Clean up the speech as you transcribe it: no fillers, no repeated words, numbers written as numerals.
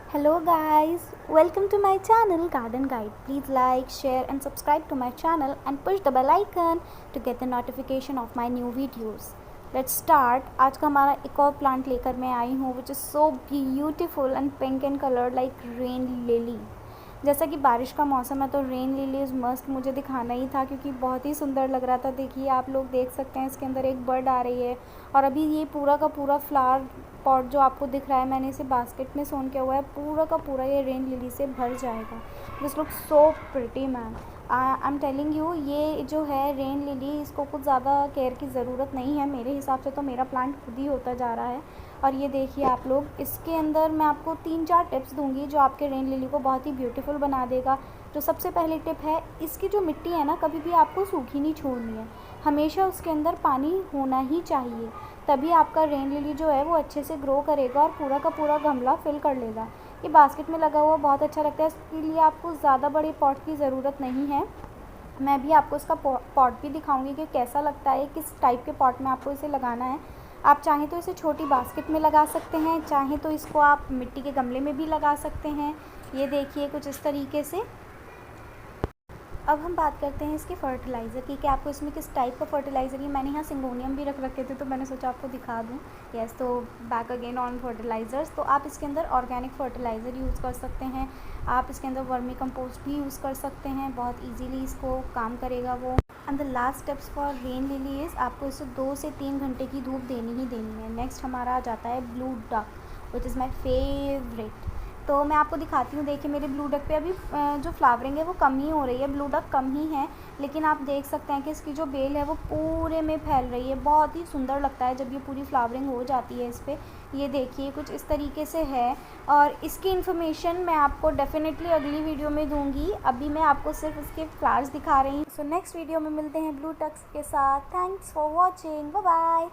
Hello guys, welcome to my channel Garden Guide. Please like, share and subscribe to my channel and push the bell icon to get the notification of my new videos. Let's start. आज का हमारा एक और plant लेकर मैं आई हूँ which is so beautiful and pink in color like rain lily. जैसा कि बारिश का मौसम है तो रेन लिलीज मस्त मुझे दिखाना ही था क्योंकि बहुत ही सुंदर लग रहा था। देखिए आप लोग देख सकते हैं इसके अंदर एक बर्ड आ रही है और अभी ये पूरा का पूरा फ्लावर पॉट जो आपको दिख रहा है मैंने इसे बास्केट में सोन किया हुआ है, पूरा का पूरा ये रेन लिली से भर जाएगा। This look so pretty man. I am telling you, ये जो है रेन लिली इसको कुछ ज़्यादा केयर की ज़रूरत नहीं है मेरे हिसाब से, तो मेरा प्लांट खुद ही होता जा रहा है। और ये देखिए आप लोग, इसके अंदर मैं आपको 3-4 टिप्स दूंगी जो आपके रेन लिली को बहुत ही ब्यूटीफुल बना देगा। जो सबसे पहली टिप है, इसकी जो मिट्टी है ना कभी भी आपको सूखी नहीं छोड़नी है, हमेशा उसके अंदर पानी होना ही चाहिए, तभी आपका रेन लिली जो है वो अच्छे से ग्रो करेगा और पूरा का पूरा गमला फिल कर लेगा। ये बास्केट में लगा हुआ बहुत अच्छा लगता है, इसके लिए आपको ज़्यादा बड़े पॉट की ज़रूरत नहीं है। मैं भी आपको इसका पॉट भी दिखाऊंगी कि कैसा लगता है, किस टाइप के पॉट में आपको इसे लगाना है। आप चाहें तो इसे छोटी बास्केट में लगा सकते हैं, चाहें तो इसको आप मिट्टी के गमले में भी लगा सकते हैं। ये देखिए कुछ इस तरीके से। अब हम बात करते हैं इसके फर्टिलाइज़र की कि आपको इसमें किस टाइप का फर्टिलाइज़र। ये मैंने यहाँ सिंगोनियम भी रख रखे थे तो मैंने सोचा आपको दिखा दूँ। यस, तो बैक अगेन ऑन फर्टिलाइज़र्स। तो आप इसके अंदर ऑर्गेनिक फर्टिलाइज़र यूज़ कर सकते हैं, आप इसके अंदर वर्मी कंपोस्ट भी यूज़ कर सकते हैं, बहुत ईजीली इसको काम करेगा वो। And the last tips for rain lily is आपको इसे 2 से 3 घंटे की धूप देनी ही देनी है। नेक्स्ट हमारा आ जाता है blue duck which is my favourite. तो मैं आपको दिखाती हूँ। देखिए मेरे ब्लू डक पे अभी जो फ्लावरिंग है वो कम ही हो रही है, ब्लू डक कम ही है, लेकिन आप देख सकते हैं कि इसकी जो बेल है वो पूरे में फैल रही है। बहुत ही सुंदर लगता है जब ये पूरी फ्लावरिंग हो जाती है इस पर। ये देखिए कुछ इस तरीके से है और इसकी इन्फॉर्मेशन मैं आपको डेफिनेटली अगली वीडियो में दूंगी। अभी मैं आपको सिर्फ इसके फ्लावर्स दिखा रही हूँ। सो नेक्स्ट वीडियो में मिलते हैं ब्लू डक्स के साथ। Thanks for watching, bye bye.